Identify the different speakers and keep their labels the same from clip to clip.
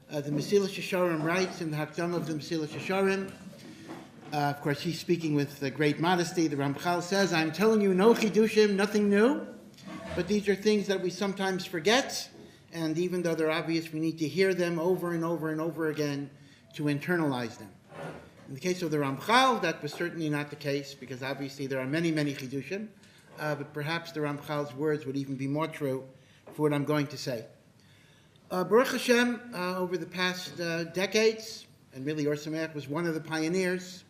Speaker 1: The Mesilas Yesharim writes in the Hakdamah of the Mesilas Yesharim, of course he's speaking with great modesty, the Ramchal says, I'm telling you no chidushim, nothing new, but these are things that we sometimes forget, and even though they're obvious, we need to hear them over and over and over again to internalize them. In the case of the Ramchal, that was certainly not the case, because obviously there are many, many chidushim, but perhaps the Ramchal's words would even be more true for what I'm going to say. Baruch Hashem, over the past decades, and really Or Sameach was one of the pioneers,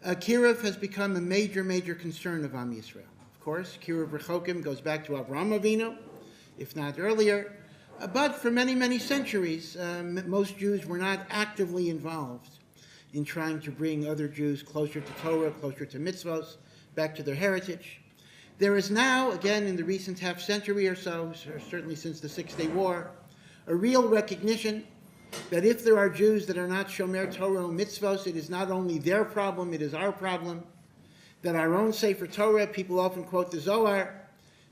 Speaker 1: Kiruv has become a major, major concern of Am Yisrael. Of course, Kiruv Rechokim goes back to Avraham Avinu, if not earlier, but for many, many centuries, most Jews were not actively involved in trying to bring other Jews closer to Torah, closer to mitzvos, back to their heritage. There is now, again, in the recent half century or so, certainly since the Six-Day War, a real recognition that if there are Jews that are not Shomer Torah and mitzvos, it is not only their problem, it is our problem. That our own Sefer Torah, people often quote the Zohar,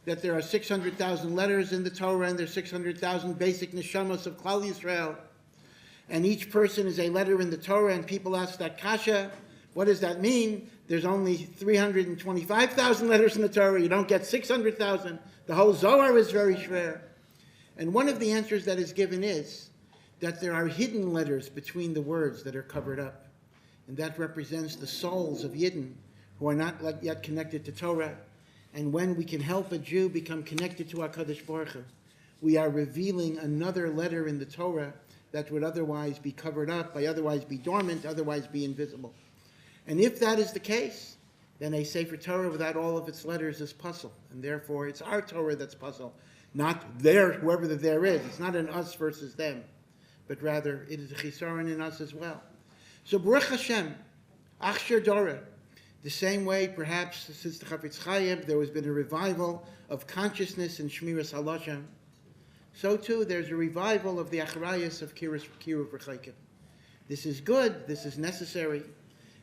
Speaker 1: that there are 600,000 letters in the Torah and there's 600,000 basic neshamos of Klal Yisrael. And each person is a letter in the Torah, and people ask that kasha, what does that mean? There's only 325,000 letters in the Torah, you don't get 600,000. The whole Zohar is very shver. And one of the answers that is given is that there are hidden letters between the words that are covered up. And that represents the souls of Yidden who are not yet connected to Torah. And when we can help a Jew become connected to HaKadosh Baruch Hu, we are revealing another letter in the Torah that would otherwise be covered up, by otherwise be dormant, otherwise be invisible. And if that is the case, then a Sefer Torah without all of its letters is puzzle. And therefore it's our Torah that's puzzle, not their, whoever the there is. It's not an us versus them, but rather it is a chisaron in us as well. So Baruch Hashem, Achsher Dora, the same way perhaps since the Chafetz Chaim there has been a revival of consciousness in Shmiras Haloshem, so too there's a revival of the Acharayas of Kiruv Rechokim. This is good, this is necessary,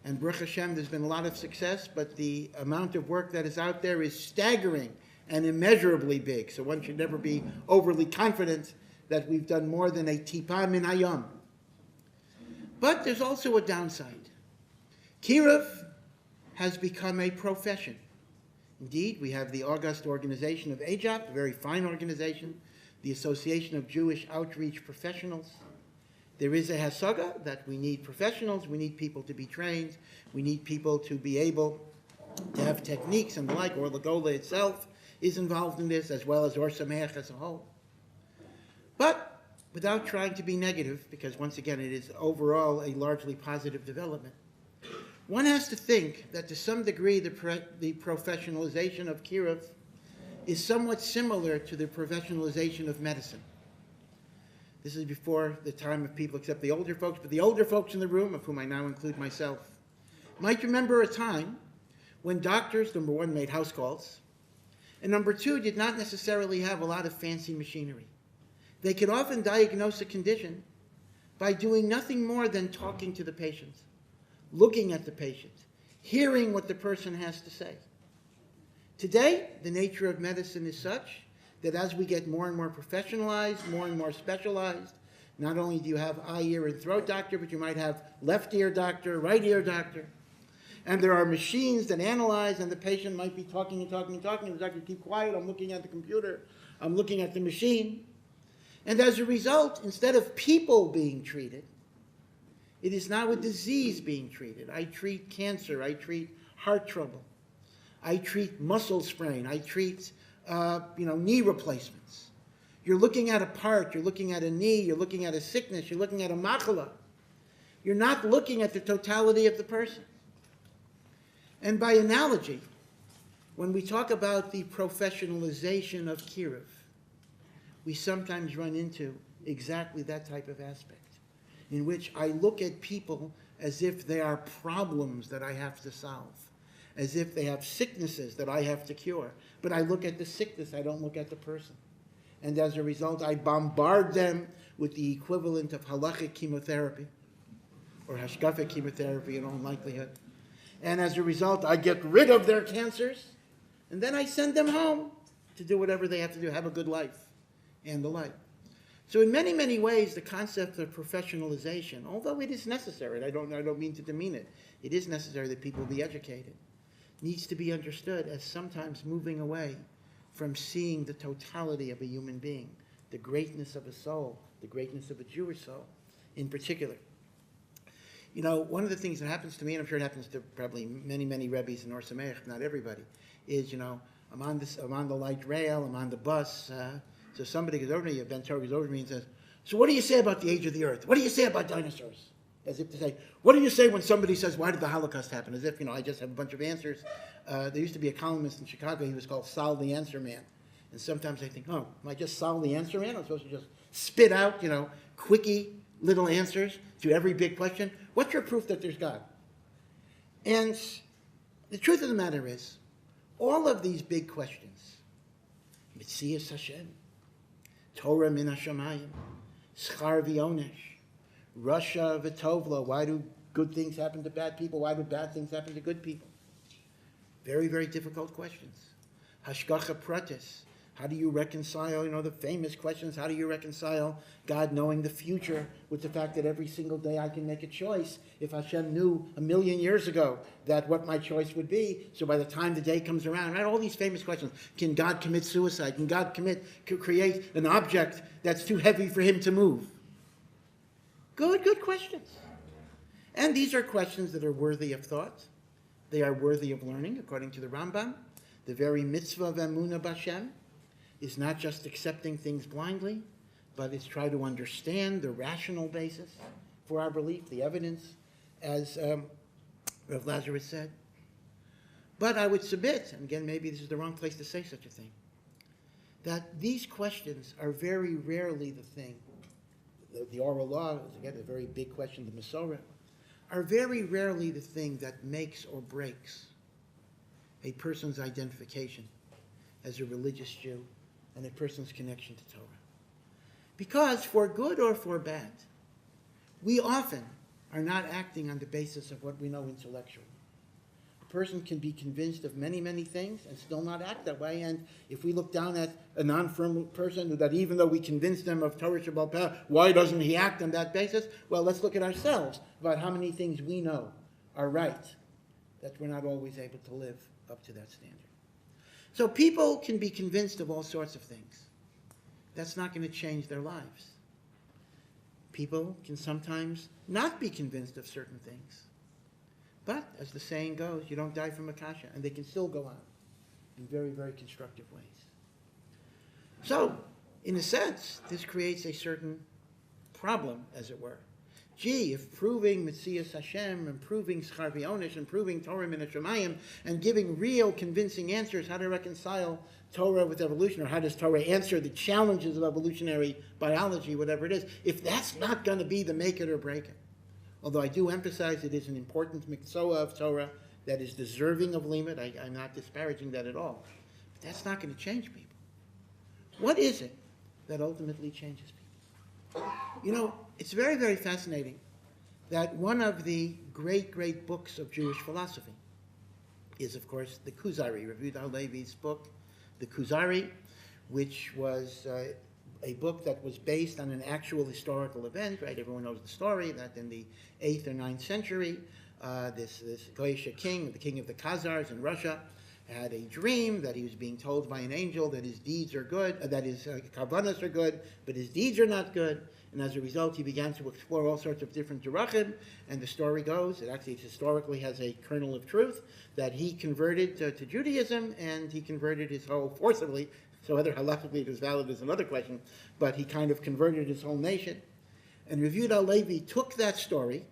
Speaker 1: and Baruch Hashem there's been a lot of success, but the amount of work that is out there is staggering and immeasurably big, so one should never be overly confident that we've done more than a tipa min hayom. But there's also a downside. Kiruv has become a profession. Indeed, we have the august organization of AJAP, a very fine organization, the Association of Jewish Outreach Professionals. There is a hasaga that we need professionals, we need people to be trained, we need people to be able to have techniques and the like, or the Gola itself is involved in this, as well as Or Sameach as a whole. But without trying to be negative, because once again it is overall a largely positive development, one has to think that to some degree the professionalization of Kiruv is somewhat similar to the professionalization of medicine. This is before the time of people, except the older folks, but the older folks in the room, of whom I now include myself, might remember a time when doctors, number one, made house calls, and number two, did not necessarily have a lot of fancy machinery. They could often diagnose a condition by doing nothing more than talking to the patient, looking at the patient, hearing what the person has to say. Today, the nature of medicine is such that as we get more and more professionalized, more and more specialized, not only do you have eye, ear, and throat doctor, but you might have left ear doctor, right ear doctor. And there are machines that analyze, and the patient might be talking and talking and talking. The doctor, keep quiet, I'm looking at the computer, I'm looking at the machine. And as a result, instead of people being treated, it is now a disease being treated. I treat cancer, I treat heart trouble, I treat muscle sprain, I treat knee replacements. You're looking at a part, you're looking at a knee, you're looking at a sickness, you're looking at a machala. You're not looking at the totality of the person. And by analogy, when we talk about the professionalization of Kiruv, we sometimes run into exactly that type of aspect, in which I look at people as if they are problems that I have to solve, as if they have sicknesses that I have to cure. But I look at the sickness, I don't look at the person. And as a result, I bombard them with the equivalent of halachic chemotherapy, or hashkafic chemotherapy in all likelihood. And as a result, I get rid of their cancers, and then I send them home to do whatever they have to do, have a good life, and the like. So in many, many ways, the concept of professionalization, although it is necessary, and I don't mean to demean it, it is necessary that people be educated, needs to be understood as sometimes moving away from seeing the totality of a human being, the greatness of a soul, the greatness of a Jewish soul in particular. You know, one of the things that happens to me, and I'm sure it happens to probably many, many Rebbes in Or Sameach, not everybody, is, you know, I'm on the light rail, I'm on the bus, so somebody goes over to me, a Ben Torah goes over to me and says, so what do you say about the age of the earth? What do you say about dinosaurs? As if to say, what do you say when somebody says, why did the Holocaust happen? As if, you know, I just have a bunch of answers. There used to be a columnist in Chicago, he was called Sal the Answer Man. And sometimes I think, oh, am I just Sal the Answer Man? I'm supposed to just spit out, you know, quickie little answers to every big question. What's your proof that there's God? And the truth of the matter is, all of these big questions, Mitzias Hashem, Torah min hashamayim, Schar v'onesh, Russia v'tovla, why do good things happen to bad people? Why do bad things happen to good people? Very, very difficult questions. Hashgacha pratis, how do you reconcile, you know, the famous questions, how do you reconcile God knowing the future with the fact that every single day I can make a choice if Hashem knew 1,000,000 years ago that what my choice would be, so by the time the day comes around, right, all these famous questions. Can God commit suicide? Can God create an object that's too heavy for him to move? Good questions. And these are questions that are worthy of thought. They are worthy of learning, according to the Rambam. The very mitzvah of emunah b'Hashem is not just accepting things blindly, but it's try to understand the rational basis for our belief, the evidence, as Rav Lazarus said. But I would submit, and again, maybe this is the wrong place to say such a thing, that these questions are very rarely the thing. The oral law is, again, a very big question, the Masorah, are very rarely the thing that makes or breaks a person's identification as a religious Jew and a person's connection to Torah. Because for good or for bad, we often are not acting on the basis of what we know intellectually. A person can be convinced of many, many things and still not act that way. And if we look down at a non-firm person, that even though we convince them of Torah Shabbat Peh, why doesn't he act on that basis? Well, let's look at ourselves about how many things we know are right, that we're not always able to live up to that standard. So people can be convinced of all sorts of things. That's not going to change their lives. People can sometimes not be convinced of certain things. But, as the saying goes, you don't die from akasha, and they can still go on in very, very constructive ways. So, in a sense, this creates a certain problem, as it were. Gee, if proving Metzias Hashem, and proving Schar v'onesh, and proving Torah min hashamayim, and giving real convincing answers how to reconcile Torah with evolution, or how does Torah answer the challenges of evolutionary biology, whatever it is, if that's not going to be the make it or break it. Although I do emphasize it is an important miktsua of Torah that is deserving of limit. I'm not disparaging that at all. But that's not going to change people. What is it that ultimately changes people? You know, it's very, very fascinating that one of the great, great books of Jewish philosophy is, of course, the Kuzari, Rabbi Halevi's book, the Kuzari, which was a book that was based on an actual historical event, right? Everyone knows the story, that in the 8th or 9th century, this Goyish king, the king of the Khazars in Russia, had a dream that he was being told by an angel that his deeds are good, that his kavanas are good, but his deeds are not good. And as a result, he began to explore all sorts of different derachim. And the story goes, it actually historically has a kernel of truth, that he converted to Judaism, and he converted his whole, forcibly, so whether halachically it is valid is another question, but he kind of converted his whole nation. And Rav Yehuda Halevi took that story,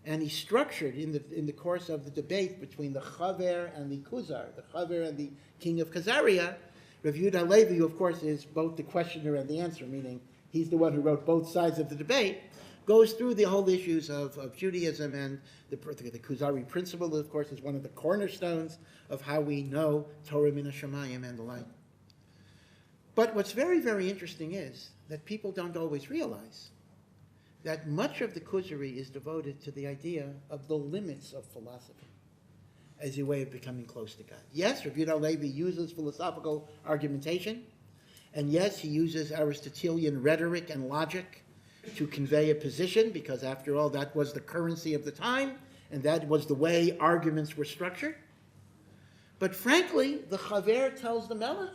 Speaker 1: and he structured in the course of the debate between the Chaver and the Kuzar, the Chaver and the king of Khazaria. Rav Yehuda Halevi, who of course is both the questioner and the answer, meaning he's the one who wrote both sides of the debate, goes through the whole issues of Judaism, and the Kuzari principle, of course, is one of the cornerstones of how we know Torah min hashamayim and the like. But what's very, very interesting is that people don't always realize that much of the Kuzari is devoted to the idea of the limits of philosophy as a way of becoming close to God. Yes, Rav Yehuda Halevi uses philosophical argumentation, And yes, he uses Aristotelian rhetoric and logic to convey a position, because after all, that was the currency of the time, and that was the way arguments were structured. But frankly, the Chaver tells the Melech,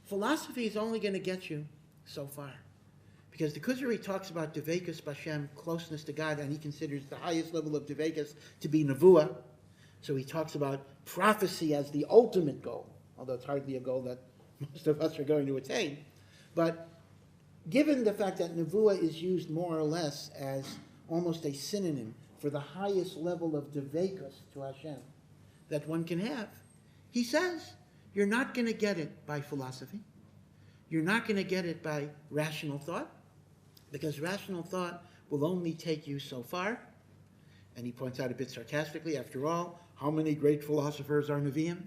Speaker 1: philosophy is only going to get you so far. Because the Kuzari talks about Devekus B'Hashem, closeness to God, and he considers the highest level of Devekus to be Nevuah. So he talks about prophecy as the ultimate goal, although it's hardly a goal that most of us are going to attain. But given the fact that Nevuah is used more or less as almost a synonym for the highest level of Devekus to Hashem that one can have, he says, you're not going to get it by philosophy. You're not going to get it by rational thought, because rational thought will only take you so far. And he points out a bit sarcastically, after all, how many great philosophers are Nevi'im?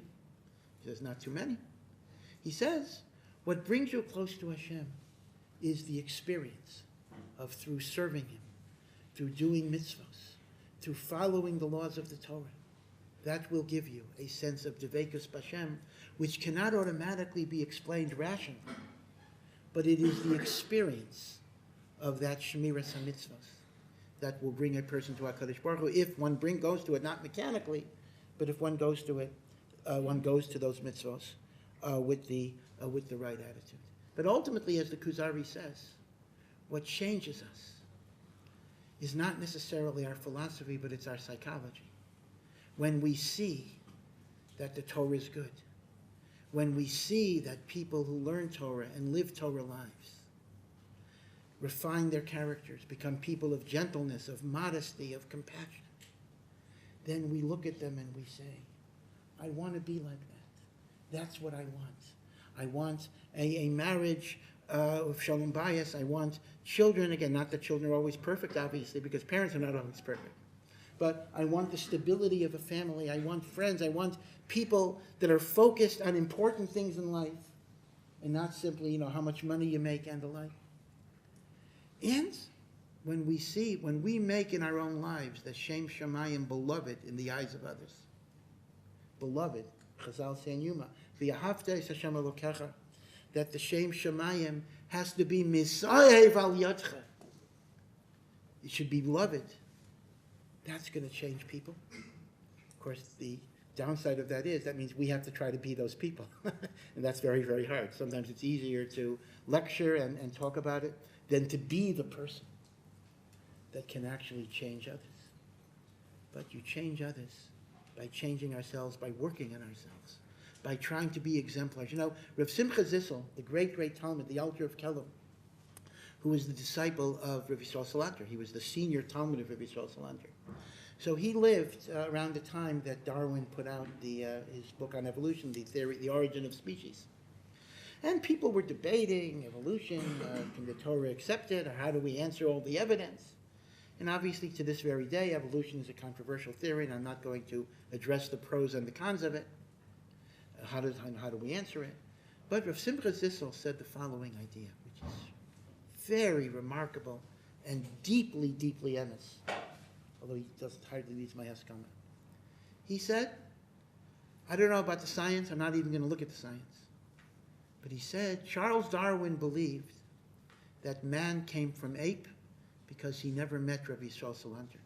Speaker 1: He says, not too many. He says, what brings you close to Hashem is the experience of through serving Him, through doing mitzvahs, through following the laws of the Torah. That will give you a sense of Devekus B'Hashem, which cannot automatically be explained rationally, but it is the experience of that Shemiras HaMitzvahs that will bring a person to HaKadosh Baruch Hu, if one goes to it, not mechanically, but if one goes to it, one goes to those mitzvahs with the right attitude. But ultimately, as the Kuzari says, what changes us is not necessarily our philosophy, but it's our psychology. When we see that the Torah is good, when we see that people who learn Torah and live Torah lives refine their characters, become people of gentleness, of modesty, of compassion, then we look at them and we say, I want to be like that. That's what I want. I want a marriage of shalom bayis. I want children, again, not that children are always perfect, obviously, because parents are not always perfect. But I want the stability of a family. I want friends. I want people that are focused on important things in life and not simply, how much money you make and the like. And when we make in our own lives the Shem Shamayim beloved in the eyes of others, beloved, Chazal say in Yuma, v'yahavta es Hashem Elokecha, that the Shem Shamayim has to be misayev al yadcha. It should be beloved. That's going to change people. Of course, the downside of that means we have to try to be those people. And that's very, very hard. Sometimes it's easier to lecture and talk about it than to be the person that can actually change others. But you change others by changing ourselves, by working on ourselves, by trying to be exemplars. Rav Simcha Zissel, the great, great Talmud, the Alter of Kelm, who was the disciple of Rabbi Yisrael Salanter. He was the senior Talmud of Rabbi Yisrael Salanter. So he lived around the time that Darwin put out his book on evolution, the origin of species. And people were debating evolution, can the Torah accept it, or how do we answer all the evidence? And obviously to this very day, evolution is a controversial theory, and I'm not going to address the pros and the cons of it. How do we answer it? But Rav Simcha Zissel said the following idea, which is very remarkable and deeply, deeply emes, although he doesn't hardly needs my haskama. He said, I don't know about the science, I'm not even going to look at the science. But he said, Charles Darwin believed that man came from ape because he never met Rabbi Yisrael Salanter.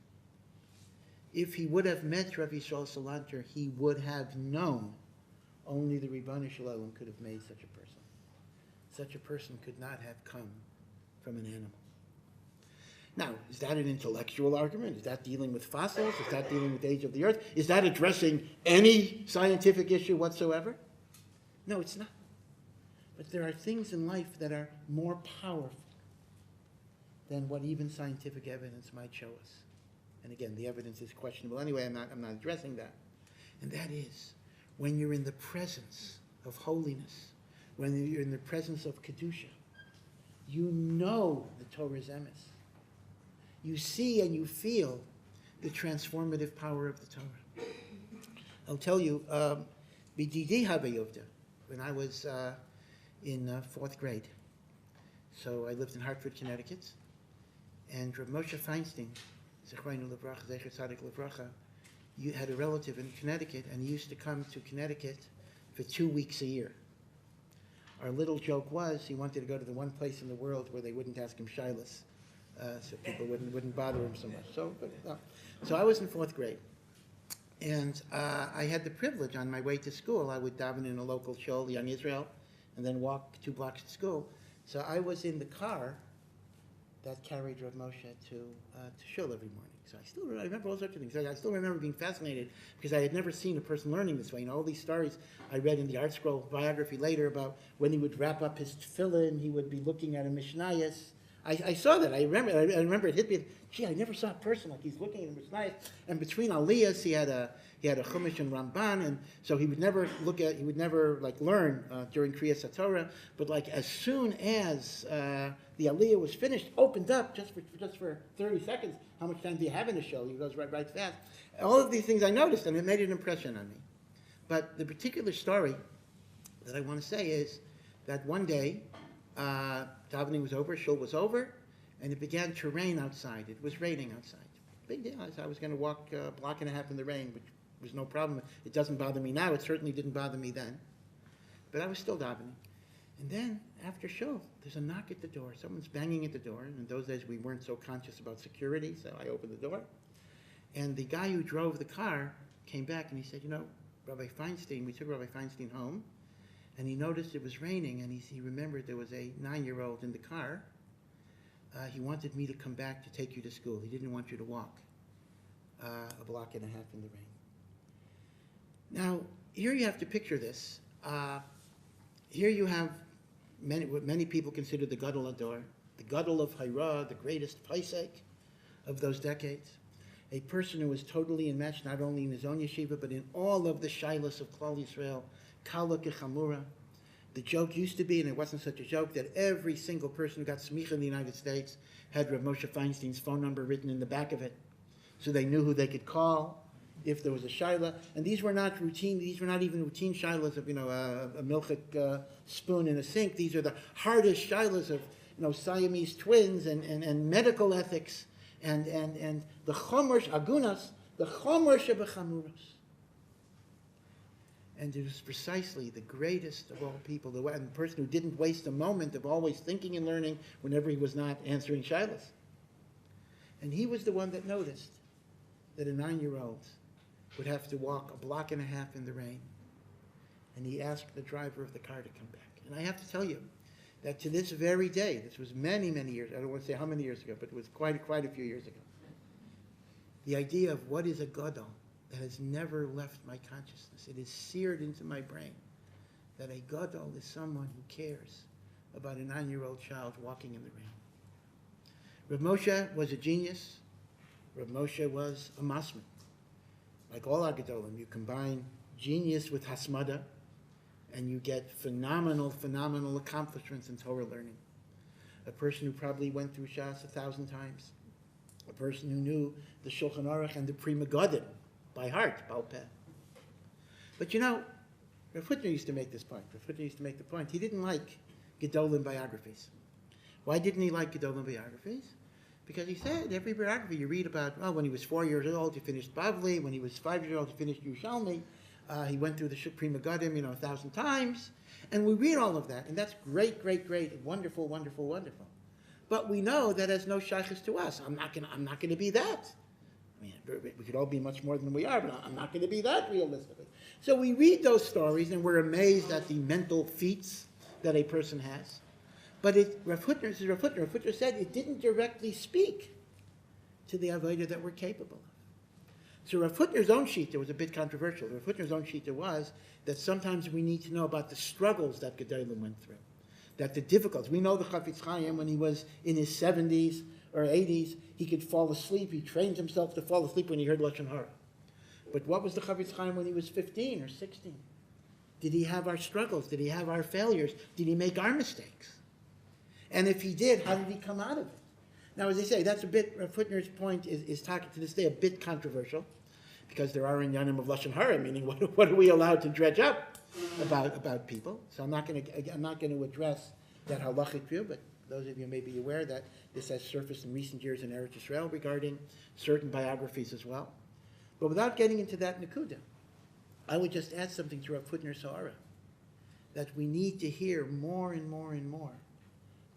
Speaker 1: If he would have met Rabbi Yisrael Salanter, he would have known only the Ribbon Shalom could have made such a person. Such a person could not have come from an animal. Now, is that an intellectual argument? Is that dealing with fossils? Is that dealing with the age of the earth? Is that addressing any scientific issue whatsoever? No, it's not. But there are things in life that are more powerful than what even scientific evidence might show us. And again, the evidence is questionable anyway. I'm not addressing that. And that is when you're in the presence of holiness, when you're in the presence of Kedusha, you know the Torah's emes. You see and you feel the transformative power of the Torah. I'll tell you, b'didi habayovda, when I was in fourth grade. So I lived in Hartford, Connecticut, and Rav Moshe Feinstein, Zechreinu Livracha, Zecher Tzadik Livracha, you had a relative in Connecticut, and he used to come to Connecticut for 2 weeks a year. our little joke was he wanted to go to the one place in the world where they wouldn't ask him shilas, so people wouldn't bother him so much. So I was in 4th grade, and I had the privilege on my way to school. I would daven in a local shul, Young Israel, and then walk 2 blocks to school. So I was in the car that carried Rav Moshe to shul every morning. So I remember all sorts of things. I still remember being fascinated because I had never seen a person learning this way. You know, all these stories I read in the Art Scroll biography later about when he would wrap up his tefillin, he would be looking at a Mishnayos. I saw that. I remember it hit me. Gee, I never saw a person like he's looking at a Mishnayos. And between Aliyahs, he had a Chumash and Ramban, and so he would never learn during Kriyas HaTorah. But like as soon as the Aliyah was finished, opened up just for 30 seconds. How much time do you have in the show? He goes right fast. All of these things I noticed, and it made an impression on me. But the particular story that I want to say is that one day, davening was over, shul was over, and it began to rain outside. It was raining outside. Big deal. I was going to walk a block and a half in the rain, which was no problem. It doesn't bother me now. It certainly didn't bother me then. But I was still davening. And then, after shul, there's a knock at the door. Someone's banging at the door. And in those days, we weren't so conscious about security, so I opened the door. And the guy who drove the car came back and he said, Rabbi Feinstein, we took Rabbi Feinstein home, and he noticed it was raining, and he remembered there was a 9-year-old in the car. He wanted me to come back to take you to school. He didn't want you to walk a block and a half in the rain. Now, here you have to picture this. Here you have what many people consider the Gadol Ador, the Gadol of Haira, the greatest Paisek of those decades. A person who was totally enmeshed not only in his own yeshiva, but in all of the shilas of Klal Yisrael, Kala Kechamura. The joke used to be, and it wasn't such a joke, that every single person who got smicha in the United States had Rav Moshe Feinstein's phone number written in the back of it, so they knew who they could call if there was a shaila. And these were not even routine shilas of a milchik spoon in a sink. These are the hardest shilas of Siamese twins and medical ethics and the chomer agunas, the chomer shebechamuros. And it was precisely the greatest of all people, the person who didn't waste a moment of always thinking and learning whenever he was not answering shilas. And he was the one that noticed that a 9-year-old would have to walk a block and a half in the rain. And he asked the driver of the car to come back. And I have to tell you that to this very day, this was many, many years, I don't want to say how many years ago, but it was quite a few years ago, the idea of what is a gadol that has never left my consciousness. It is seared into my brain that a gadol is someone who cares about a 9-year-old child walking in the rain. Rav Moshe was a genius. Rav Moshe was a masman. Like all our gadolim, you combine genius with hasmada, and you get phenomenal accomplishments in Torah learning. A person who probably went through Shas 1,000 times. A person who knew the Shulchan Aruch and the Pri Megadim by heart, Baal Peh. But Rav Hutner used to make this point. Rav Hutner used to make the point. He didn't like Gedolim biographies. Why didn't he like Gedolim biographies? Because he said every biography you read about, when he was 4 years old, he finished Bavli. When he was 5 years old, he finished Yerushalmi. He went through the Pri Megadim, 1,000 times. And we read all of that, and that's great, wonderful. But we know that has no shaykhs to us. I'm not going to be that. I mean, we could all be much more than we are, but I'm not going to be that realistically. So we read those stories, and we're amazed at the mental feats that a person has. But Rav Hutner said it didn't directly speak to the avodah that we're capable of. So Rav Hutner's own shita was a bit controversial. Rav Hutner's own shita was that sometimes we need to know about the struggles that Gedolim went through, that the difficulties. We know the Chafetz Chaim, when he was in his 70s or 80s, he could fall asleep. He trained himself to fall asleep when he heard Lashon Hara. But what was the Chafetz Chaim when he was 15 or 16? Did he have our struggles? Did he have our failures? Did he make our mistakes? And if he did, how did he come out of it? Now, as I say, that's a bit, Rav Hutner's point is talking to this day a bit controversial, because there are inyanim of Lashon Hara, meaning what are we allowed to dredge up about people? So I'm not going to address that halachic view, but those of you may be aware that this has surfaced in recent years in Eretz Yisrael regarding certain biographies as well. But without getting into that nekuda, I would just add something to Rav Hutner's Ha'ara, that we need to hear more and more and more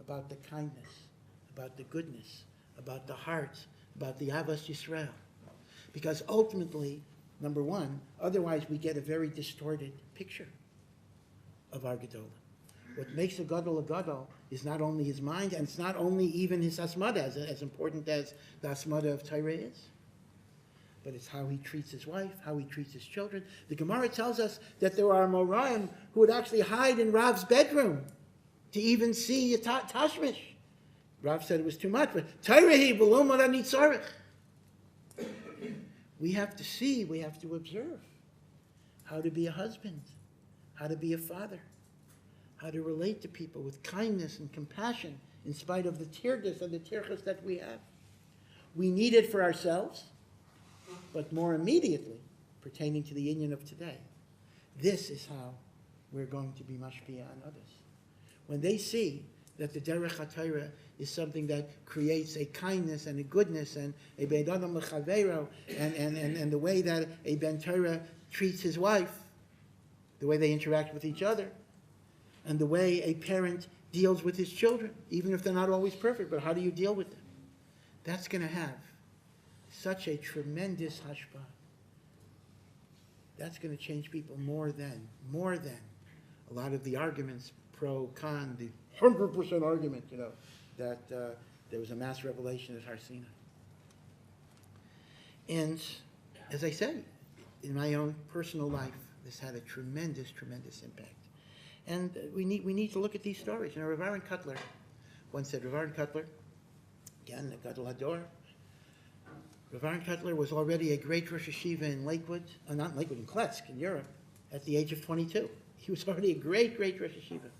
Speaker 1: about the kindness, about the goodness, about the heart, about the Avas Yisrael. Because ultimately, number one, otherwise we get a very distorted picture of our Gedolah. What makes a Gadol is not only his mind, and it's not only even his Asmada, as important as the Asmada of Torah is, but it's how he treats his wife, how he treats his children. The Gemara tells us that there are Moraim who would actually hide in Rav's bedroom to even see a Tashmish. Rav said it was too much, but Torah below Nitzarech. We have to see, we have to observe how to be a husband, how to be a father, how to relate to people with kindness and compassion in spite of the tirdas and the tirchas that we have. We need it for ourselves, but more immediately, pertaining to the union of today, this is how we're going to be mashpia on others. When they see that the derech HaTorah is something that creates a kindness and a goodness and a ben adam lechavero, and the way that a ben Torah treats his wife, the way they interact with each other, and the way a parent deals with his children, even if they're not always perfect, but how do you deal with them? That's going to have such a tremendous hashpah. That's going to change people more than a lot of the arguments, pro, con, the 100% argument, that there was a mass revelation at Har Sinai. And as I said, in my own personal life, this had a tremendous, tremendous impact. And we need to look at these stories. Rav Aaron Kotler once said, Rav Aaron Kotler, again, the Gadol Hador, Rav Aaron Kotler was already a great Rosh Hashiva in Lakewood, not in Lakewood, in Klesk, in Europe, at the age of 22. He was already a great, great Rosh Hashiva.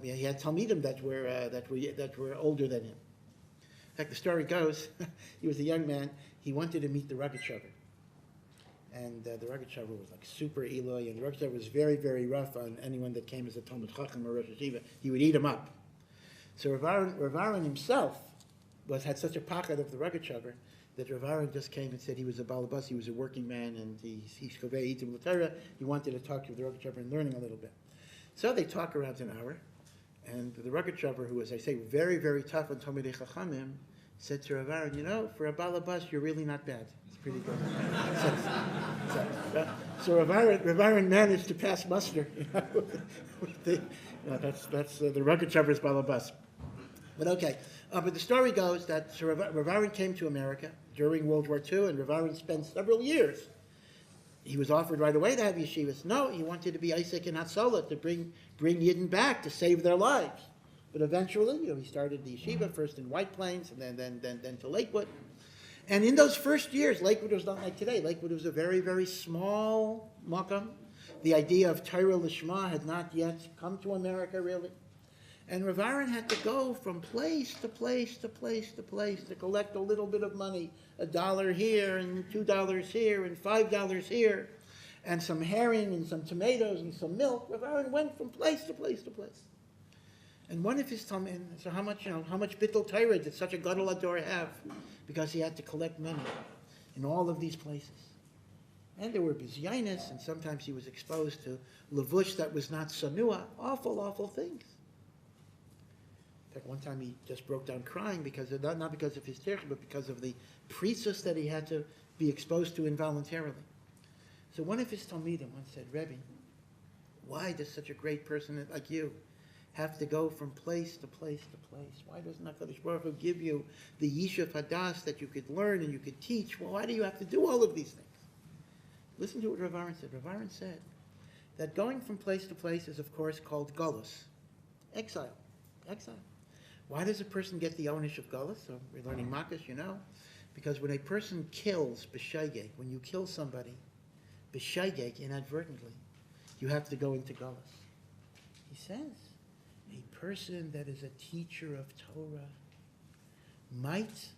Speaker 1: He had Talmidim that were older than him. In fact, the story goes, he was a young man, he wanted to meet the Rogatchover. And the Rogatchover was like super Eloi, and the Rogatchover was very, very rough on anyone that came as a Talmid Chacham or Rosh Hashiva. He would eat him up. So Rav Aaron himself had such a pocket of the Rogatchover that Rav Aaron just came and said he was a balabas, he was a working man, and he's Chovei Itim L'Torah. He wanted to talk to the Rogatchover and learning a little bit. So they talk around an hour, and the Rogatchover, who was, I say, very, very tough on Talmidei Chachamim, said to Rav Aaron, for a balabas, you're really not bad. It's pretty good. So Rav Aaron managed to pass muster. That's the Rogatchover's balabas. But okay. But the story goes that Rav Aaron came to America during World War II, and Rav Aaron spent several years. He was offered right away to have yeshivas. No, he wanted to be Isaac and Hatzalah, to bring Yidden back, to save their lives. But eventually, he started the yeshiva, first in White Plains, and then to Lakewood. And in those first years, Lakewood was not like today. Lakewood was a very, very small makam. The idea of Torah Lishma had not yet come to America, really. And Rav Aaron had to go from place to place to place to place to collect a little bit of money, $1 here and $2 here and $5 here, and some herring and some tomatoes and some milk. Rav Aaron went from place to place to place. And one of his talmidim, so how much bittul Torah did such a Gadol Hador have? Because he had to collect money in all of these places. And there were bizyainis, and sometimes he was exposed to levush that was not sanua, awful, awful things. In fact, one time he just broke down crying because of, not because of his tirch, but because of the priestess that he had to be exposed to involuntarily. So one of his talmidim once said, Rebbe, why does such a great person like you have to go from place to place to place? Why doesn't HaKadosh Baruch Hu give you the Yishuv Hadas that you could learn and you could teach? Well, why do you have to do all of these things? Listen to what Rav Aaron said. Rav Aaron said that going from place to place is, of course, called galus, exile. Why does a person get the ownish of galus? So we're learning Makkos, because when a person kills b'shaygeg, when you kill somebody b'shaygeg inadvertently, you have to go into galus. He says, a person that is a teacher of Torah might,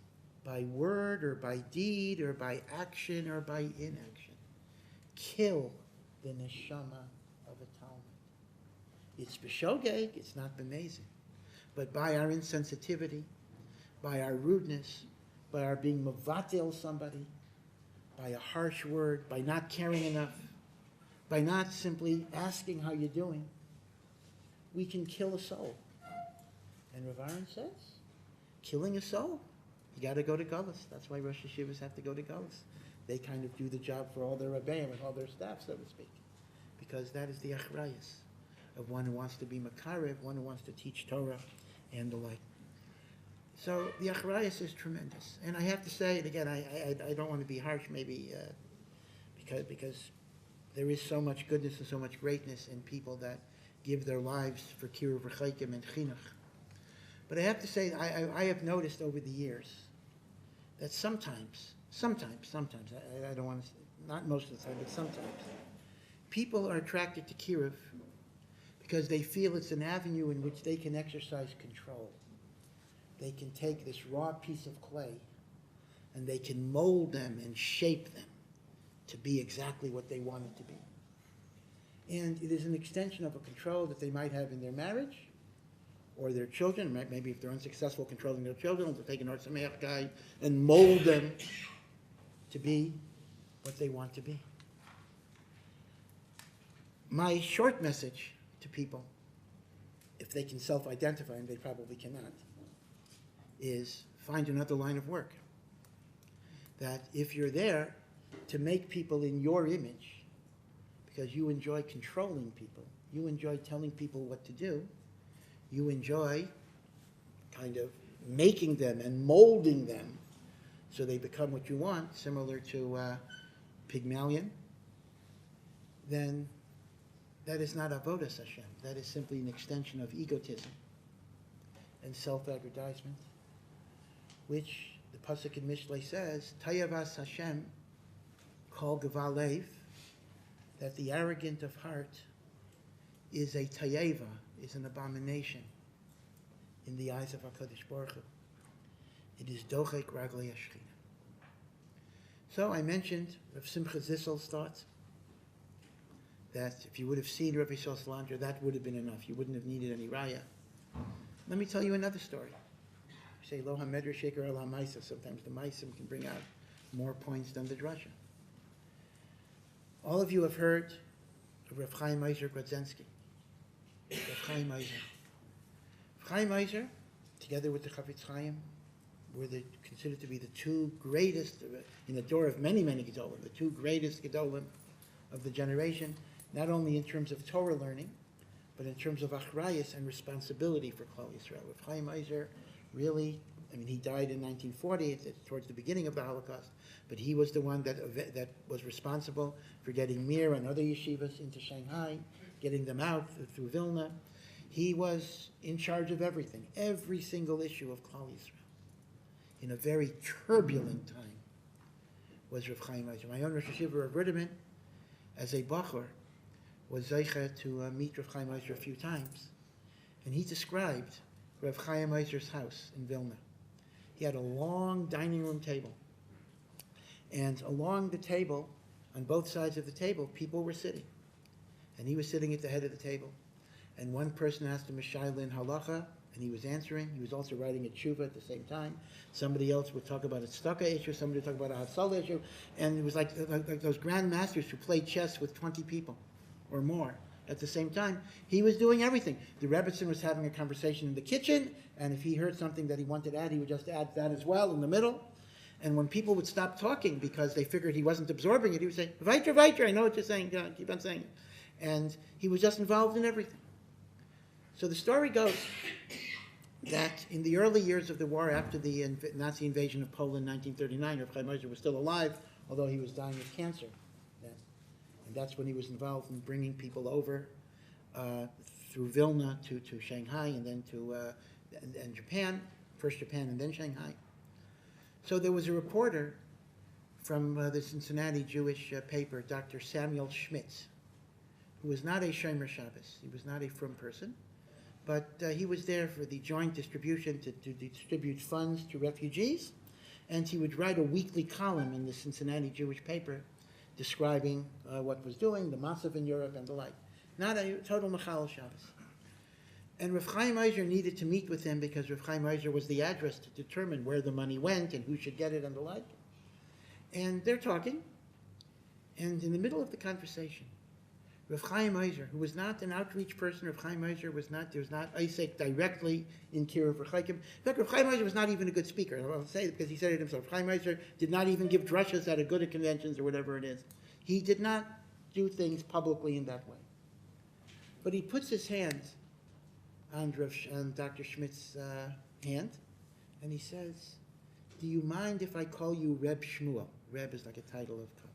Speaker 1: by word or by deed or by action or by inaction, kill the neshama of a Talmud. It's b'shogeg, it's not b'mezid. But by our insensitivity, by our rudeness, by our being mavatel somebody, by a harsh word, by not caring enough, by not simply asking how you're doing, we can kill a soul. And Rav Aaron says, killing a soul, you got to go to Gullus. That's why Rosh Yeshivas have to go to Gullus. They kind of do the job for all their Rabbeim and all their staff, so to speak. Because that is the achrayus of one who wants to be Makarev, one who wants to teach Torah and the like. So the achrayus is tremendous. And I have to say, and again, I don't want to be harsh maybe, because there is so much goodness and so much greatness in people that give their lives for kiruv v'chaikim and chinuch. But I have to say, I have noticed over the years that sometimes, I don't want to, not most of the time, but sometimes, people are attracted to kiruv because they feel it's an avenue in which they can exercise control. They can take this raw piece of clay and they can mold them and shape them to be exactly what they want it to be. And it is an extension of a control that they might have in their marriage or their children. Maybe if they're unsuccessful controlling their children, they'll take an Or Sameach guy and mold them to be what they want to be. My short message to people, if they can self-identify, and they probably cannot, is find another line of work. That if you're there to make people in your image, because you enjoy controlling people, you enjoy telling people what to do, you enjoy kind of making them and molding them so they become what you want, similar to Pygmalion, then that is not avodas Hashem. That is simply an extension of egotism and self-aggrandizement, which the pasuk in Mishlei says, Tayavas Hashem kol gevalev, that the arrogant of heart is a tayeva, is an abomination in the eyes of HaKadosh Baruch Hu. It is dochek raglei Hashchina. So I mentioned Rav Simcha Zissel's thoughts, that if you would have seen Rabbi Salandra, that would have been enough. You wouldn't have needed any raya. Let me tell you another story. You say, Lo ha-medrash sheker el ha-maisa. Sometimes the maisim can bring out more points than the drasha. All of you have heard of Rav Chaim Eiser Grodzensky. Rav Chaim Eiser. Rav Chaim Eiser, together with the Chavetz Chaim, were considered to be the two greatest, in the door of many, many Gedolim, the two greatest Gedolim of the generation, not only in terms of Torah learning, but in terms of achrayus and responsibility for Klal Yisrael. Rav Chaim Eiser really, he died in 1940, it's towards the beginning of the Holocaust, but he was the one that was responsible for getting Mir and other yeshivas into Shanghai, getting them out through Vilna. He was in charge of everything, every single issue of Klal Yisrael. In a very turbulent time was Rav Chaim Eiser. My own Rosh Yeshiva, Rav Ritterman, as a Bachor, was Zeicha to meet Rav Chaim Eiser a few times. And he described Rav Chaim Eiser's house in Vilna. He had a long dining room table. And along the table, on both sides of the table, people were sitting. And he was sitting at the head of the table. And one person asked him a shaila in halacha, and he was answering. He was also writing a tshuva at the same time. Somebody else would talk about a tzedakah issue, somebody would talk about a hatzala issue. And it was like those grand masters who played chess with 20 people or more at the same time. He was doing everything. The Rebbetzin was having a conversation in the kitchen, and if he heard something that he wanted to add, he would just add that as well in the middle. And when people would stop talking because they figured he wasn't absorbing it, he would say, Weiter, weiter, I know what you're saying, John, keep on saying it. And he was just involved in everything. So the story goes that in the early years of the war, after the Nazi invasion of Poland in 1939, Rav Chaim Eiser was still alive, although he was dying of cancer then. And that's when he was involved in bringing people over through Vilna to Shanghai and then to and Japan, first Japan and then Shanghai. So there was a reporter from the Cincinnati Jewish paper, Dr. Samuel Schmitz, who was not a Shomer Shabbos. He was not a frum person, but he was there for the joint distribution to distribute funds to refugees, and he would write a weekly column in the Cincinnati Jewish paper describing what was doing, the Massive in Europe and the like. Not a total Mechal Shabbos. And Rav Chaim Eiser needed to meet with him because Rav Chaim Eiser was the address to determine where the money went and who should get it and the like. And they're talking, and in the middle of the conversation, Rav Chaim Ozer, who was not an outreach person, Rav Chaim Ozer was not Isaac directly in Kiruv Rechaim. In fact, Rav Chaim Ozer was not even a good speaker. I'll say it because he said it himself. Rav Chaim Ozer did not even give drushas at a good conventions or whatever it is. He did not do things publicly in that way. But he puts his hand on Dr. Schmidt's hand, and he says, "Do you mind if I call you Reb Shmuel?" Reb is like a title of Kavod.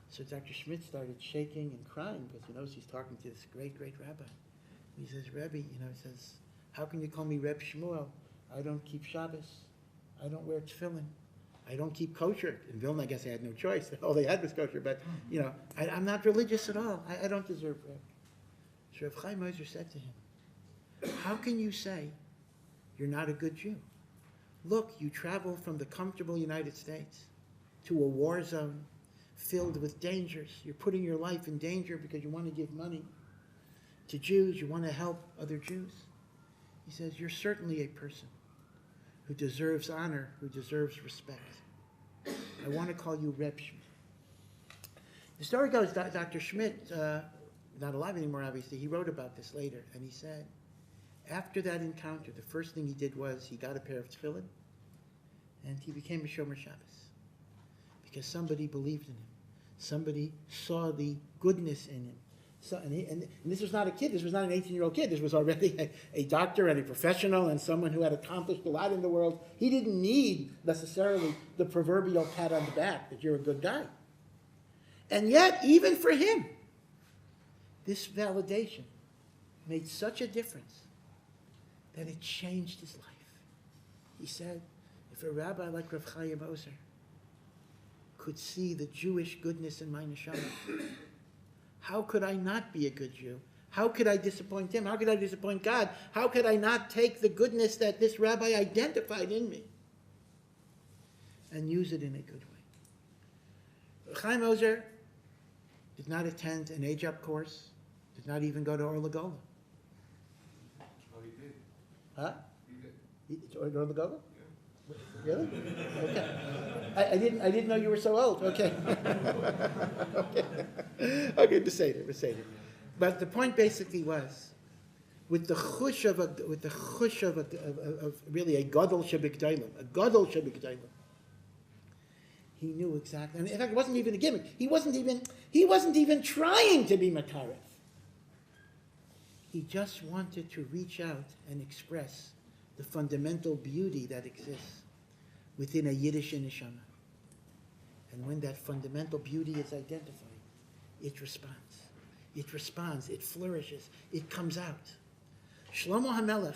Speaker 1: So Dr. Schmidt started shaking and crying because he knows he's talking to this great, great rabbi. He says, "Rebbe, he says, how can you call me Reb Shmuel? I don't keep Shabbos. I don't wear tefillin. I don't keep kosher." In Vilna, I guess I had no choice. All they had was kosher. But, I'm not religious at all. I don't deserve Reb. So Rav Chaim Ozer said to him, "How can you say you're not a good Jew? Look, you travel from the comfortable United States to a war zone filled with dangers. You're putting your life in danger because you want to give money to Jews. You want to help other Jews." He says, "You're certainly a person who deserves honor, who deserves respect. I want to call you Reb Schmidt." The story goes, Dr. Schmidt, not alive anymore, obviously, he wrote about this later, and he said, after that encounter, the first thing he did was he got a pair of tefillin, and he became a Shomer Shabbos, because somebody believed in him. Somebody saw the goodness in him. So, and this was not a kid. This was not an 18-year-old kid. This was already a doctor and a professional and someone who had accomplished a lot in the world. He didn't need necessarily the proverbial pat on the back that you're a good guy. And yet, even for him, this validation made such a difference that it changed his life. He said, if a rabbi like Rav Chaim Ozer could see the Jewish goodness in my neshama, how could I not be a good Jew? How could I disappoint him? How could I disappoint God? How could I not take the goodness that this rabbi identified in me and use it in a good way? Chaim Ozer did not attend an age-up course, did not even go to Or Lagola.
Speaker 2: Oh, he did.
Speaker 1: Huh?
Speaker 2: He did.
Speaker 1: Or Lagola?
Speaker 2: Yeah.
Speaker 1: Really? Okay. I didn't know you were so old. Okay. Okay, Beseder. But the point basically was, with the chush of really a gadol shebigdailim, he knew exactly. And in fact, it wasn't even a gimmick. He wasn't even trying to be makaref. He just wanted to reach out and express the fundamental beauty that exists within a Yiddish neshama. And when that fundamental beauty is identified, it responds. It flourishes, it comes out. Shlomo HaMelech,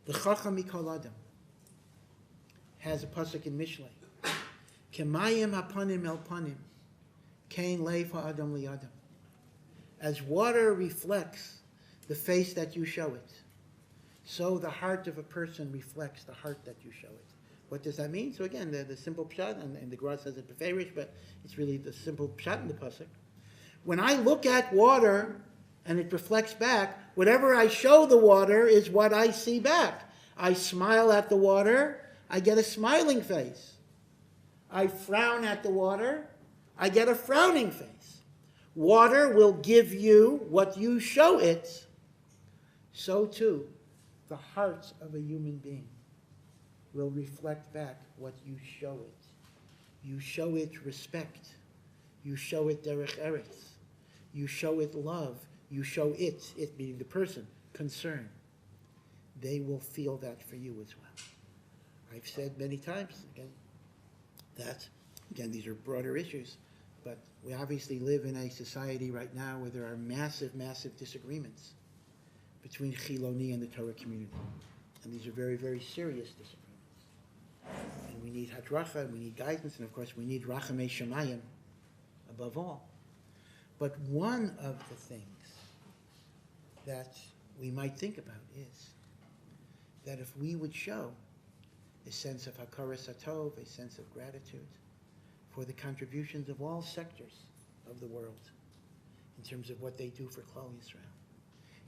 Speaker 1: the Chacham Mikol Adam, has a pasuk in Mishlei. Kemayim hapanim el panim, kein lev ha'adam li'adam. As water reflects the face that you show it, so the heart of a person reflects the heart that you show it. What does that mean? So again, the simple pshat, and the Gemara says it beferish, but it's really the simple pshat in the pasuk. When I look at water and it reflects back, whatever I show the water is what I see back. I smile at the water, I get a smiling face. I frown at the water, I get a frowning face. Water will give you what you show it. So too, the heart of a human being will reflect back what you show it. You show it respect. You show it derech eretz. You show it love. You show it being the person, concern. They will feel that for you as well. I've said many times, again, these are broader issues, but we obviously live in a society right now where there are massive, massive disagreements between Chiloni and the Torah community. And these are very, very serious disagreements. And we need hadracha, we need guidance, and of course we need rachamei shamayim above all. But one of the things that we might think about is that if we would show a sense of hakaras hatov, a sense of gratitude for the contributions of all sectors of the world in terms of what they do for Klal Yisrael.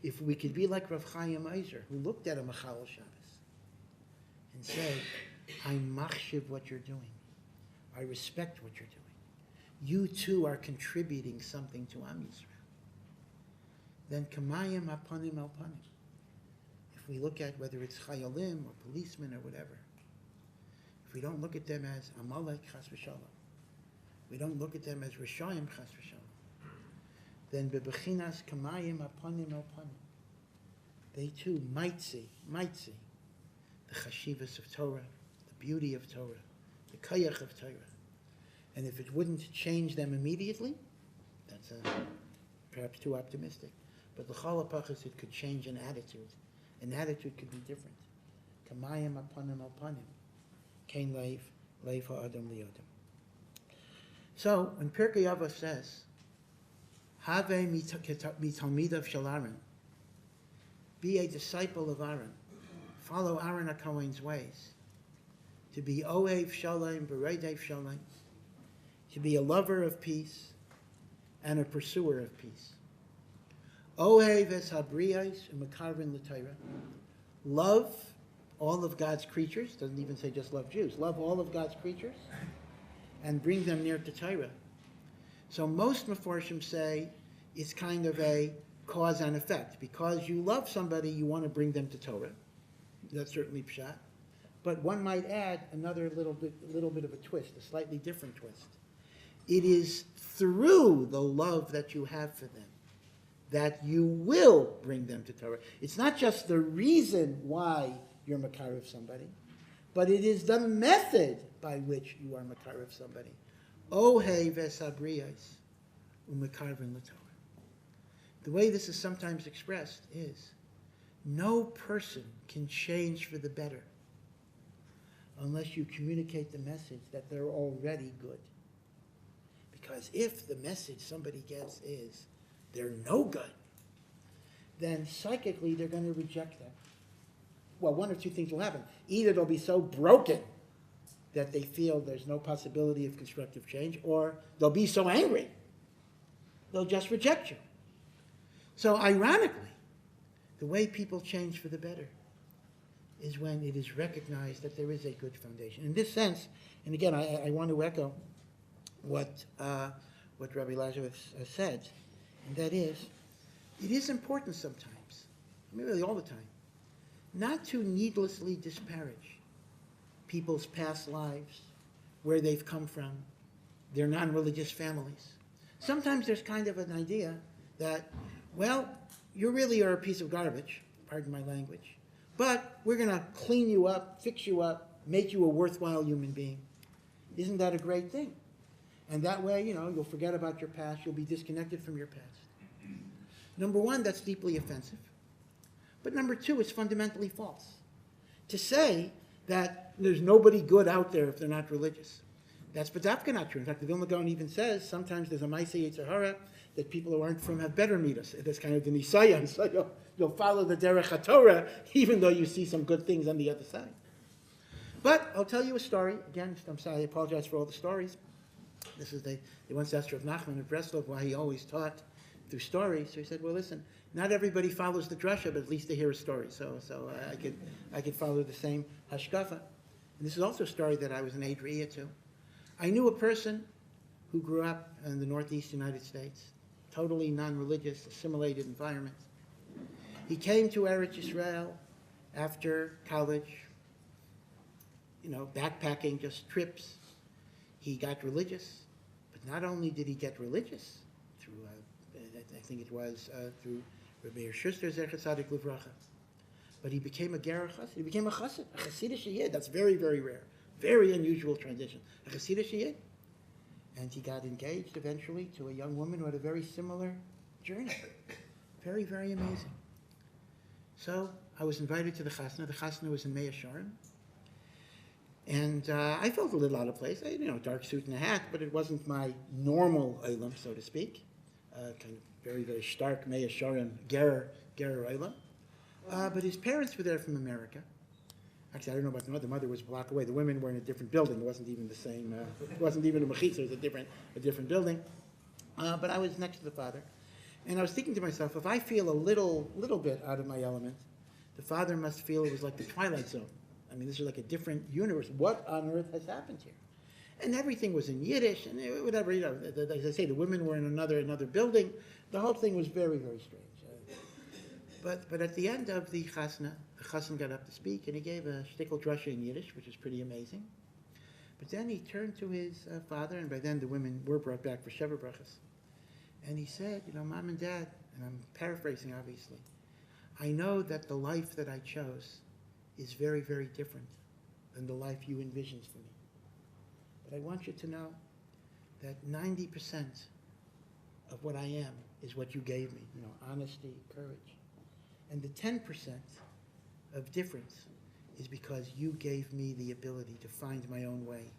Speaker 1: If we could be like Rav Chaim Ozer, who looked at a Machal Shabbos and said, I machshiv what you're doing. I respect what you're doing. you too are contributing something to Am Yisrael. Then kamayim apanim alpanim. If we look at whether it's chayalim or policemen or whatever, if we don't look at them as amalek chas v'shalom, we don't look at them as rishayim chas v'shalom, then bebechinas kamayim apanim alpanim, they too might see the chashivas of Torah, the beauty of Torah, the kayach of Torah. And if it wouldn't change them immediately, that's perhaps too optimistic. But l'chol hapachas, it could change an attitude. An attitude could be different. Kamayim apanim alpanim, kein leiv ha'adam liyodam. So when Pirkei Avos says, "Have mitalmidav shel Aaron," be a disciple of Aaron, follow Aaron HaKohen's ways, to be ohev shalom, bereidev shalom, to be a lover of peace and a pursuer of peace. Ohev es habriyos u'mekarvin l'Torah. Love all of God's creatures. Doesn't even say just love Jews. Love all of God's creatures and bring them near to Torah. So most Meforshim say it's kind of a cause and effect. Because you love somebody, you want to bring them to Torah. That's certainly pshat. But one might add another little bit of a twist, a slightly different twist. It is through the love that you have for them that you will bring them to Torah. It's not just the reason why you're makarev somebody, but it is the method by which you are makarev somebody. Ohev es habriyos u'mekarvin l'Torah. The way this is sometimes expressed is, no person can change for the better unless you communicate the message that they're already good. Because if the message somebody gets is they're no good, then psychically they're going to reject that. Well, one or two things will happen. Either they'll be so broken that they feel there's no possibility of constructive change, or they'll be so angry they'll just reject you. So ironically, the way people change for the better is when it is recognized that there is a good foundation. In this sense, and again, I want to echo what Rabbi Breitowitz said, and that is, it is important sometimes, I mean really all the time, not to needlessly disparage people's past lives, where they've come from, their non-religious families. Sometimes there's kind of an idea that, well, you really are a piece of garbage, pardon my language, but we're going to clean you up, fix you up, make you a worthwhile human being. Isn't that a great thing? And that way, you'll forget about your past, you'll be disconnected from your past. Number one, that's deeply offensive. But number two, it's fundamentally false. To say that there's nobody good out there if they're not religious, that's bedavka not true. In fact, the Vilna Gaon even says sometimes there's a ma'aseh yetzer hara that people who aren't from have better midas. That's kind of the nisayan. So you'll follow the derech haTorah even though you see some good things on the other side. But I'll tell you a story. Again, I'm sorry, I apologize for all the stories. This is they once asked Rav Nachman of Breslov why he always taught through stories. So he said, well, listen, not everybody follows the drasha, but at least they hear a story. So I could follow the same hashkafa. And this is also a story that I was an aid re'iyah to. I knew a person who grew up in the Northeast United States, totally non-religious, assimilated environment. He came to Eretz Yisrael after college, backpacking, just trips. He got religious, but not only did he get religious through, I think it was through Rabbi Schuster Zecher Tzadik Livracha, but he became a ger chassid. He became a chassid, a chassidish yid. That's very, very rare, very unusual transition. A chassidish yid, and he got engaged eventually to a young woman who had a very similar journey. Very, very amazing. So I was invited to the chasna. The chasna was in Mea Shearim. And I felt a little out of place. Dark suit and a hat, but it wasn't my normal olam, so to speak. Kind of very, very stark Mea Shearim ger olam. But his parents were there from America. Actually, I don't know about the mother. The mother was a block away. The women were in a different building. It wasn't even the same. It wasn't even a mechitza. It was a different building. But I was next to the father, and I was thinking to myself, if I feel a little bit out of my element, the father must feel it was like the Twilight Zone. I mean, this is like a different universe. What on earth has happened here? And everything was in Yiddish, and whatever, as I say, the women were in another building. The whole thing was very, very strange. But at the end of the chasna got up to speak, and he gave a shtickle drasha in Yiddish, which is pretty amazing. But then he turned to his father, and by then the women were brought back for Sheva Brachas. And he said, Mom and Dad, and I'm paraphrasing obviously, I know that the life that I chose is very, very different than the life you envisioned for me. But I want you to know that 90% of what I am is what you gave me, honesty, courage. And the 10% of difference is because you gave me the ability to find my own way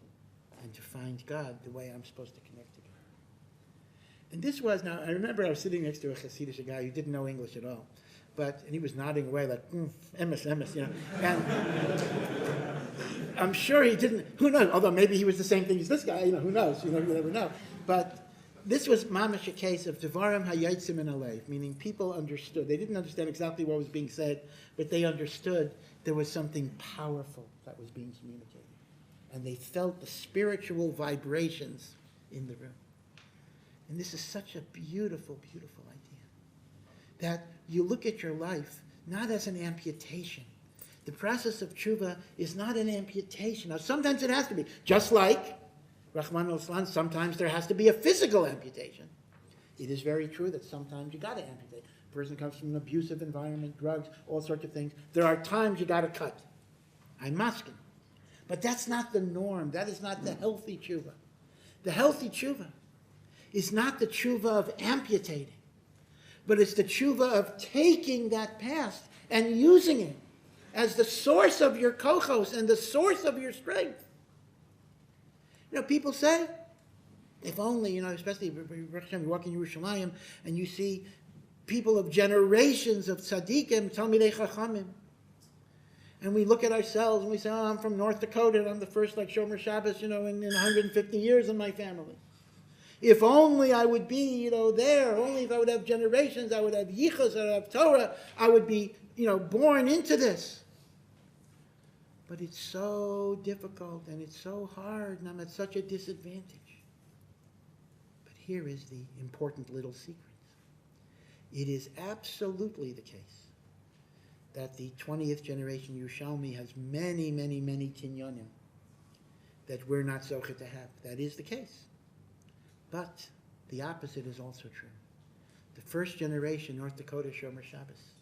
Speaker 1: and to find God the way I'm supposed to connect to God. And this was, now, I remember I was sitting next to a Hasidic guy who didn't know English at all. And he was nodding away like, emes, And I'm sure he didn't, who knows, although maybe he was the same thing as this guy, who knows, you never know. But this was mamash a case of devarim hayatzim in alev, meaning people understood. They didn't understand exactly what was being said, but they understood there was something powerful that was being communicated. And they felt the spiritual vibrations in the room. And this is such a beautiful, beautiful idea. That you look at your life not as an amputation. The process of tshuva is not an amputation. Now, sometimes it has to be. Just like, Rahman al-Islam, sometimes there has to be a physical amputation. It is very true that sometimes you got to amputate. A person comes from an abusive environment, drugs, all sorts of things. There are times you got to cut. I'm masking. But that's not the norm. That is not the healthy tshuva. The healthy tshuva is not the tshuva of amputating, but it's the tshuva of taking that past and using it as the source of your kochos and the source of your strength. People say, if only, especially you walk in Yerushalayim and you see people of generations of tzaddikim, Talmidei Chachamim, and we look at ourselves and we say, I'm from North Dakota and I'm the first Shomer Shabbos, in 150 years in my family. If only I would be, there, only if I would have generations, I would have yichus, I would have Torah, I would be, born into this. But it's so difficult and it's so hard and I'm at such a disadvantage. But here is the important little secret. It is absolutely the case that the 20th generation Yerushalmi has many, many, many tinyonim that we're not zochet to have. That is the case. But the opposite is also true. The first generation North Dakota Shomer Shabbos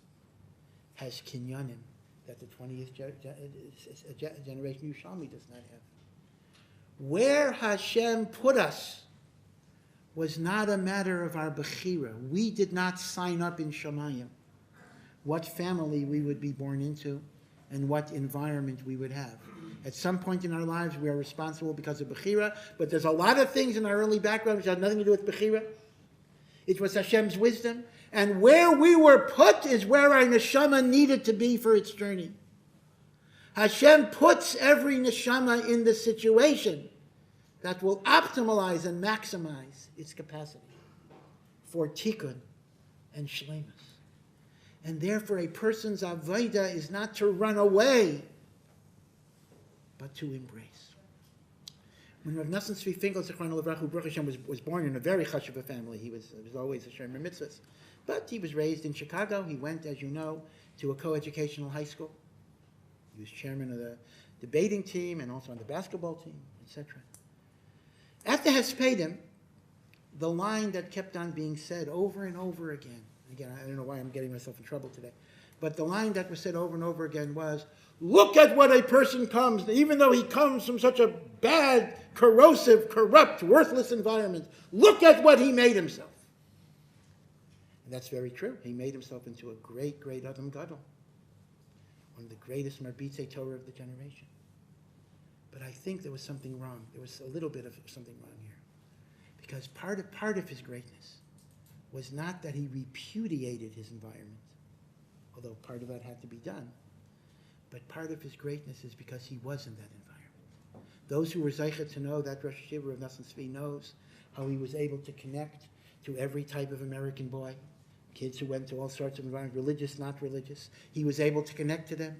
Speaker 1: has kinyonim that the 20th generation Yerushalmi does not have. Where Hashem put us was not a matter of our bechira. We did not sign up in Shamayim what family we would be born into and what environment we would have. At some point in our lives, we are responsible because of bechira, but there's a lot of things in our early background which had nothing to do with bechira. It was Hashem's wisdom. And where we were put is where our neshama needed to be for its journey. Hashem puts every neshama in the situation that will optimize and maximize its capacity for tikkun and shleimus. And therefore a person's avodah is not to run away, but to embrace. When Rav Nosson Tzvi Finkel, Zechrano Levracha, Baruch Hashem, was born in a very chashuva family, he was always a shomer mitzvahs. But he was raised in Chicago. He went, as you know, to a co-educational high school. He was chairman of the debating team and also on the basketball team, etc. After Hespedim, the line that kept on being said over and over again, I don't know why I'm getting myself in trouble today, but the line that was said over and over again was, look at what a person comes, even though he comes from such a bad, corrosive, corrupt, worthless environment, look at what he made himself. And that's very true. He made himself into a great, great Adam Gadol, one of the greatest Marbitei Torah of the generation. But I think there was something wrong. There was a little bit of something wrong here. Because part of his greatness was not that he repudiated his environment, although part of that had to be done. But part of his greatness is because he was in that environment. Those who were zeichet to know that Rosh Hashiva of Nosson Tzvi knows how he was able to connect to every type of American boy, kids who went to all sorts of environments, religious, not religious. He was able to connect to them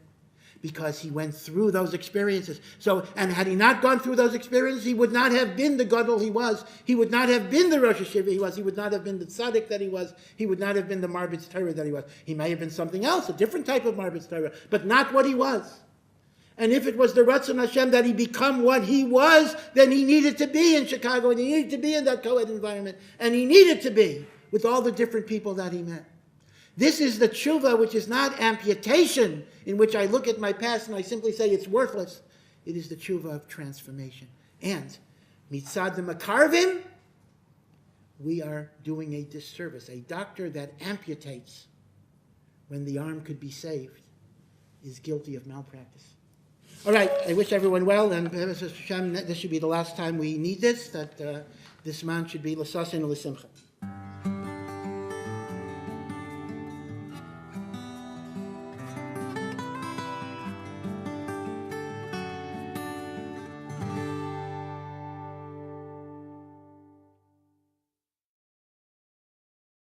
Speaker 1: because he went through those experiences. So, and had he not gone through those experiences, he would not have been the Gadol he was. He would not have been the Rosh Hashiva he was. He would not have been the Tzaddik that he was. He would not have been the Marbitz Torah that he was. He may have been something else, a different type of Marbitz Torah, but not what he was. And if it was the Ratzon Hashem that he become what he was, then he needed to be in Chicago, and he needed to be in that co-ed environment, and he needed to be with all the different people that he met. This is the tshuva, which is not amputation, in which I look at my past and I simply say it's worthless. It is the tshuva of transformation. And mitzad the makarvim, we are doing a disservice. A doctor that amputates when the arm could be saved is guilty of malpractice. All right, I wish everyone well, and this should be the last time we need this, that this man should be l'sasin l'simcha.